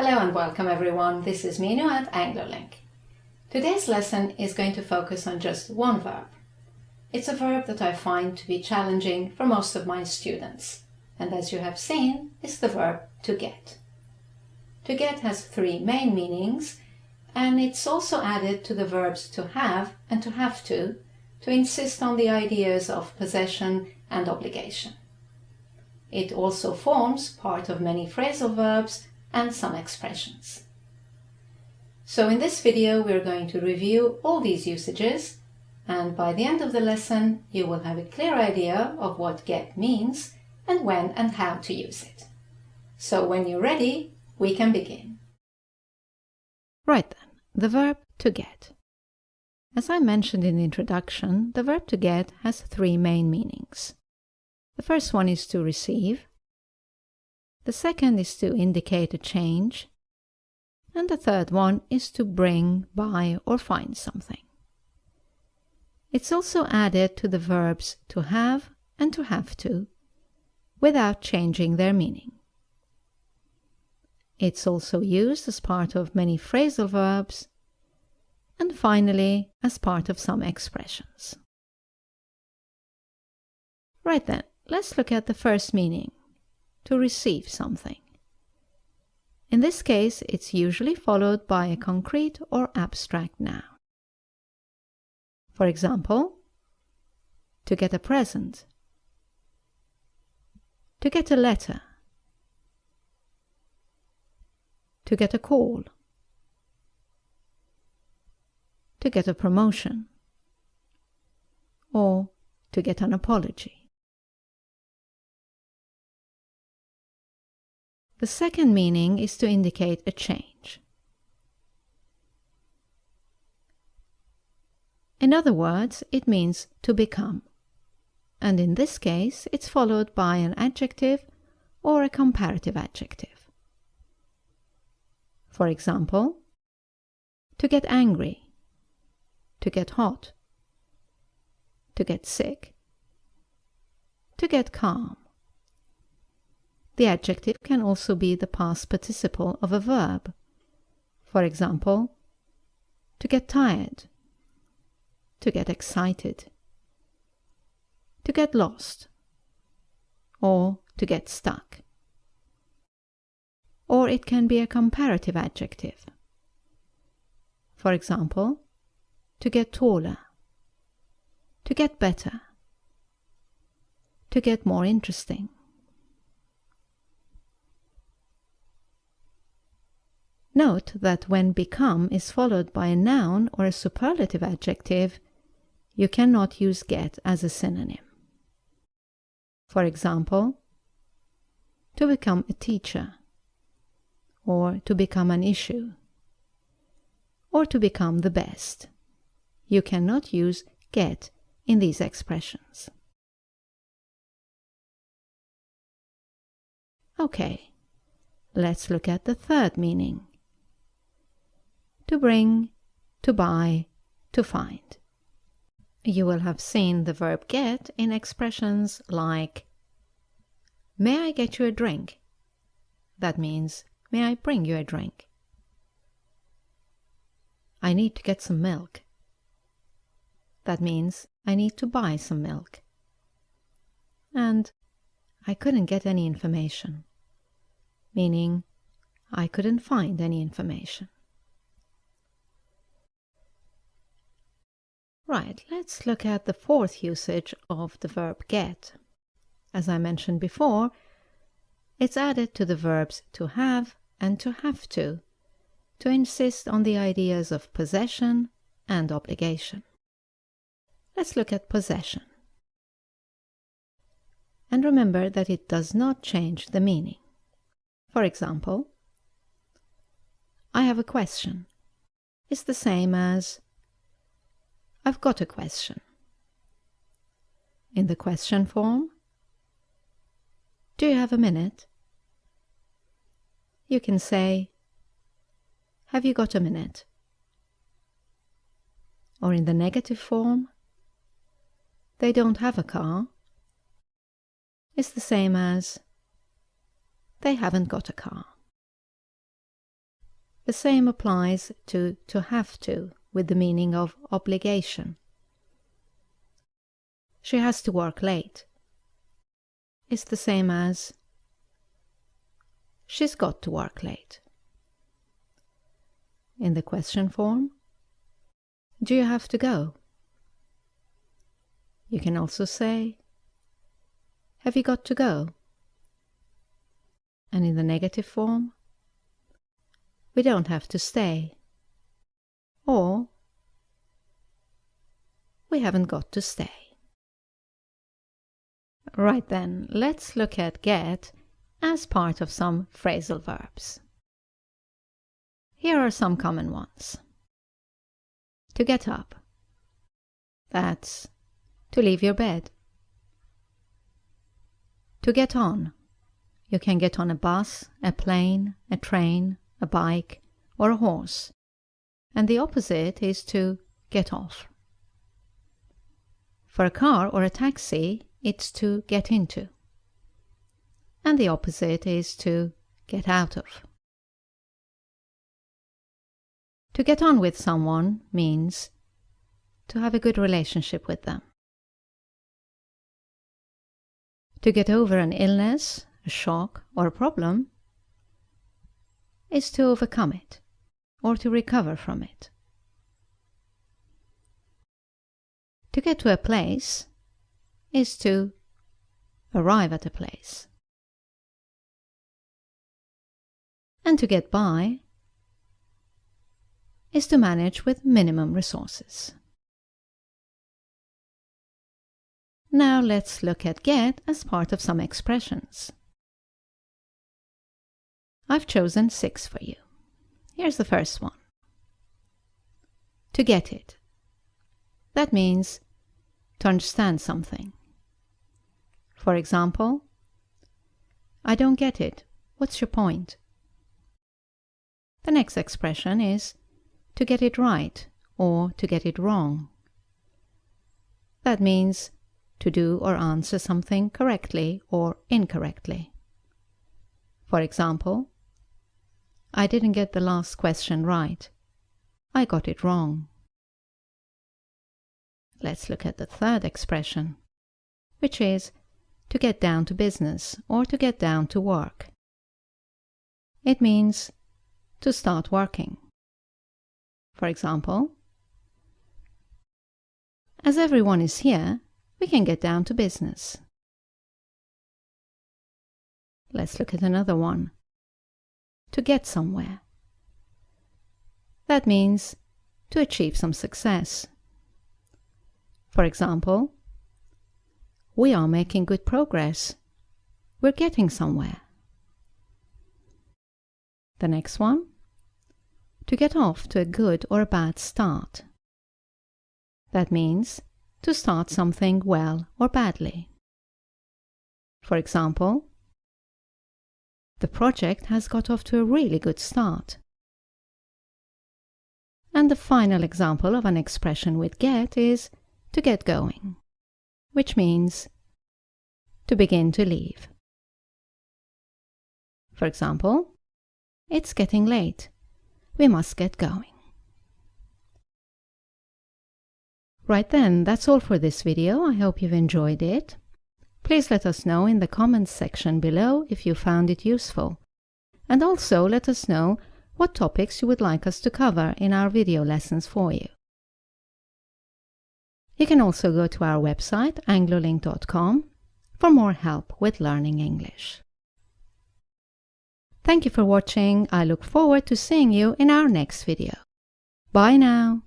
Hello and welcome everyone, this is Minu at AngloLink. Today's lesson is going to focus on just one verb. It's a verb that I find to be challenging for most of my students, and as you have seen, is the verb to get. To get has three main meanings, and it's also added to the verbs to have and to have to insist on the ideas of possession and obligation. It also forms part of many phrasal verbs and some expressions. So in this video we're going to review all these usages, and by the end of the lesson you will have a clear idea of what get means and when and how to use it. So when you're ready, we can begin. Right then, the verb to get. As I mentioned in the introduction, the verb to get has three main meanings. The first one is to receive. The second is to indicate a change. And the third one is to bring, buy, or find something. It's also added to the verbs to have and to have to, without changing their meaning. It's also used as part of many phrasal verbs, and finally as part of some expressions. Right then, let's look at the first meaning, to receive something. In this case, it's usually followed by a concrete or abstract noun. For example, to get a present, to get a letter, to get a call, to get a promotion, or to get an apology. The second meaning is to indicate a change. In other words, it means to become, and in this case it's followed by an adjective or a comparative adjective. For example, to get angry, to get hot, to get sick, to get calm. The adjective can also be the past participle of a verb. For example, to get tired, to get excited, to get lost, or to get stuck. Or it can be a comparative adjective. For example, to get taller, to get better, to get more interesting. Note that when become is followed by a noun or a superlative adjective, you cannot use get as a synonym. For example, to become a teacher, or to become an issue, or to become the best. You cannot use get in these expressions. Okay, let's look at the third meaning. To bring, to buy, to find. You will have seen the verb get in expressions like, may I get you a drink? That means, may I bring you a drink? I need to get some milk. That means, I need to buy some milk. And I couldn't get any information, meaning I couldn't find any information. Right, let's look at the fourth usage of the verb get. As I mentioned before, it's added to the verbs to have and to have to insist on the ideas of possession and obligation. Let's look at possession. And remember that it does not change the meaning. For example, I have a question is the same as I've got a question. In the question form, do you have a minute? You can say, have you got a minute? Or in the negative form, they don't have a car. It's the same as they haven't got a car. The same applies to have to, with the meaning of obligation. She has to work late. It's the same as she's got to work late. In the question form, do you have to go? You can also say, have you got to go? And in the negative form, we don't have to stay. Or, we haven't got to stay. Right then, let's look at get as part of some phrasal verbs. Here are some common ones. To get up. That's to leave your bed. To get on. You can get on a bus, a plane, a train, a bike, or a horse. And the opposite is to get off. For a car or a taxi, it's to get into. And the opposite is to get out of. To get on with someone means to have a good relationship with them. To get over an illness, a shock, or a problem is to overcome it or to recover from it. To get to a place is to arrive at a place. And to get by is to manage with minimum resources. Now let's look at get as part of some expressions. I've chosen 6 for you. Here's the first one. To get it. That means to understand something. For example, I don't get it. What's your point? The next expression is to get it right or to get it wrong. That means to do or answer something correctly or incorrectly. For example, I didn't get the last question right. I got it wrong. Let's look at the third expression, which is to get down to business or to get down to work. It means to start working. For example, as everyone is here, we can get down to business. Let's look at another one. To get somewhere. That means to achieve some success. For example, we are making good progress. We're getting somewhere. The next one. To get off to a good or a bad start. That means to start something well or badly. For example, the project has got off to a really good start. And the final example of an expression with get is to get going, which means to begin to leave. For example, it's getting late. We must get going. Right then, that's all for this video. I hope you've enjoyed it. Please let us know in the comments section below if you found it useful. And also let us know what topics you would like us to cover in our video lessons for you. You can also go to our website, anglolink.com, for more help with learning English. Thank you for watching. I look forward to seeing you in our next video. Bye now.